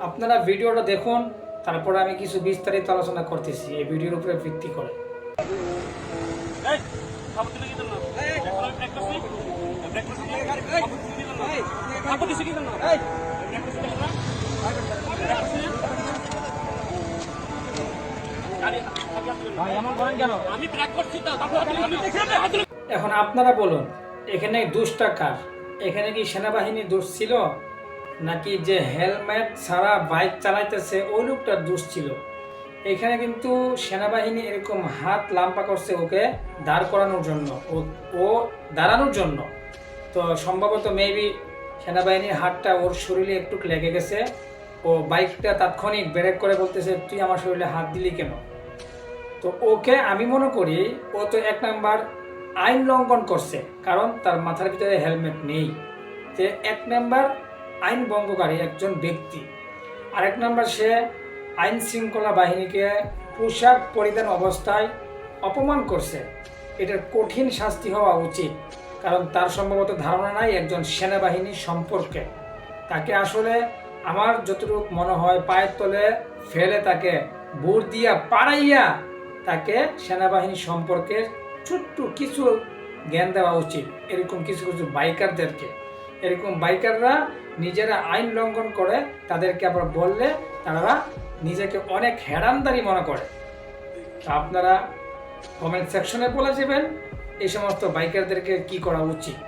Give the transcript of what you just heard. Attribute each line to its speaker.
Speaker 1: আপনারা ভিডিওটা দেখুন, তারপরে আমি কিছু বিস্তারিত আলোচনা করতেছি এই ভিডিওর উপরে ভিত্তি করে। এখন আপনারা বলুন, এখানে দোষটা কার? এখানে কি সেনাবাহিনীর দোষ ছিল, নাকি যে হেলমেট ছাড়া বাইক চালাইতেছে ওই লোকটার দোষ ছিল? এখানে কিন্তু সেনাবাহিনী এরকম হাত লাম্পা করছে ওকে দাঁড় করানোর জন্য, ও দাঁড়ানোর জন্য। তো সম্ভবত মেবি সেনাবাহিনীর হাতটা ওর শরীরে একটু লেগে গেছে। ও বাইকটা তাৎক্ষণিক ব্রেক করে বলতেছে, তুই আমার শরীরে হাত দিলি কেন? তো ওকে আমি মনে করি ও তো এক নাম্বার আইন লঙ্ঘন করছে, কারণ তার মাথার ভিতরে হেলমেট নেই। যে এক নাম্বার আইন ভঙ্গকারী একজন ব্যক্তি। আরেক নাম্বার সে আইন শৃঙ্খলা বাহিনীকে পোশাক পরিধান অবস্থায় অপমান করছে। এটার কঠিন শাস্তি হওয়া উচিত, কারণ তার সম্ভবত ধারণা নাই একজন সেনাবাহিনী সম্পর্কে। তাকে আসলে আমার যতটুকু মনে হয় পায়ের তলে ফেলে তাকে বুট দিয়া পাড়াইয়া তাকে সেনাবাহিনী সম্পর্কে ছোট্ট কিছু জ্ঞান দেওয়া উচিত। এরকম কিছু কিছু বাইকারদেরকে, এরকম বাইকাররা নিজেরা আইন লঙ্ঘন করে, তাদেরকে আবার বললে তারা নিজেকে অনেক হেরামদারি মনে করে। তা আপনারা কমেন্ট সেকশনে বলে যাবেন এই সমস্ত বাইকারদেরকে কি করা উচিত।